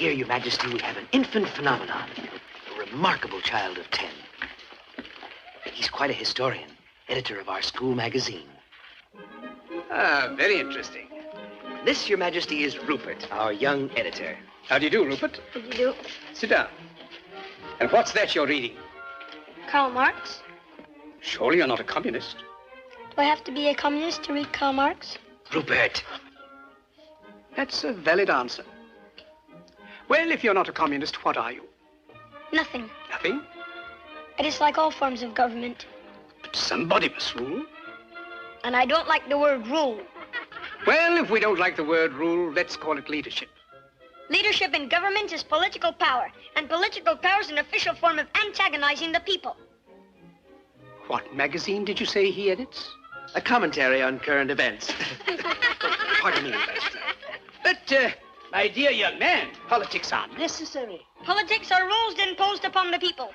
Here, Your Majesty, we have an infant phenomenon. A remarkable child of 10. He's quite a historian, editor of our school magazine. Ah, very interesting. This, Your Majesty, is Rupert, our young editor. How do you do, Rupert? How do you do? Sit down. And what's that you're reading? Karl Marx. Surely you're not a communist. Do I have to be a communist to read Karl Marx? Rupert. That's a valid answer. Well, if you're not a communist, what are you? Nothing. Nothing? I dislike all forms of government. But somebody must rule. And I don't like the word rule. Well, if we don't like the word rule, let's call it leadership. Leadership in government is political power, and political power is an official form of antagonizing the people. What magazine did you say he edits? A commentary on current events. Pardon me, Master. But, my dear young man, politics are necessary. Politics are rules imposed upon the people.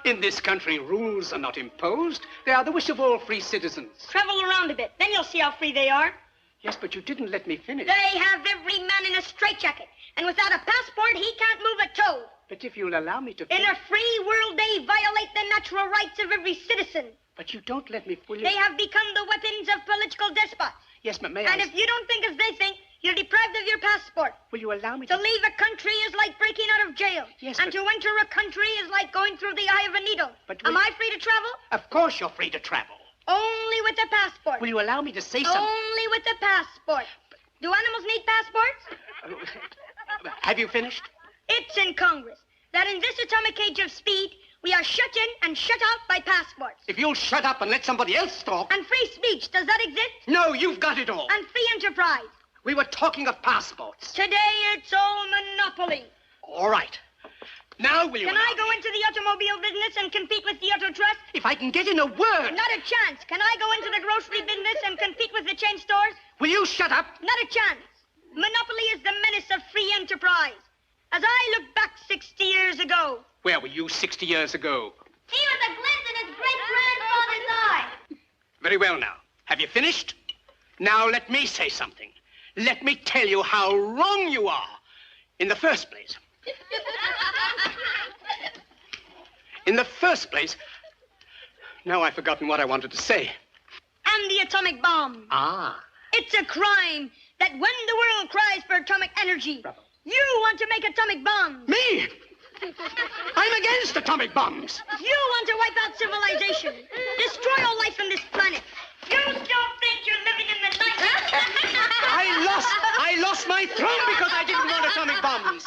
In this country, rules are not imposed. They are the wish of all free citizens. Travel around a bit, then you'll see how free they are. Yes, but you didn't let me finish. They have every man in a straitjacket, and without a passport, he can't move a toe. But if you'll allow me to... In a free world, they violate the natural rights of every citizen. But you don't let me fully... They have become the weapons of political despots. Yes, but may I... And if you don't think as they think, you're deprived of your passport. Will you allow me to leave a country is like breaking out of jail. Yes, and to enter a country is like going through the eye of a needle. But am I free to travel? Of course you're free to travel. Only with a passport. Will you allow me to say something? Only with a passport. Do animals need passports? Have you finished? It's in Congress that in this atomic age of speed, we are shut in and shut out by passports. If you'll shut up and let somebody else talk... And free speech, does that exist? No, you've got it all. And free enterprise. We were talking of passports. Today, it's all monopoly. All right. Now will you... Can I go into the automobile business and compete with the Auto Trust? If I can get in a word... Not a chance. Can I go into the grocery business and compete with the chain stores? Will you shut up? Not a chance. Monopoly is the menace of free enterprise. As I look back 60 years ago... Where were you 60 years ago? He was a glint in his great-grandfather's eye. Very well now. Have you finished? Now let me say something. Let me tell you how wrong you are. In the first place... In the first place... Now I've forgotten what I wanted to say. And the atomic bomb. Ah. It's a crime that when the world cries for atomic energy, Bravo. You want to make atomic bombs. Me? I'm against atomic bombs. You want to wipe out civilization, destroy all life on this planet. You still think you're living in the night? I lost my throne because I didn't want atomic bombs.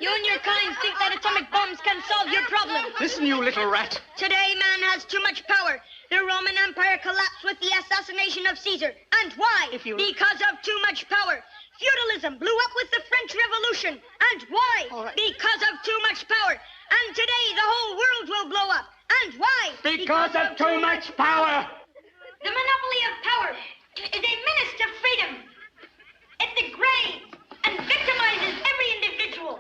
You and your kind think that atomic bombs can solve your problem. Listen, you little rat. Today, man has too much power. The Roman Empire collapsed with the assassination of Caesar. And why? Because of too much power. Feudalism blew up with the French Revolution. And why? Right. Because of too much power. And today, the whole world will blow up. And why? Because of too much power. The monopoly of power is a menace to freedom. It degrades and victimizes every individual.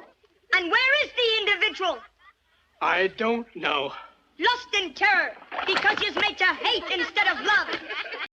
And where is the individual? I don't know. Lost in terror because he's made to hate instead of love.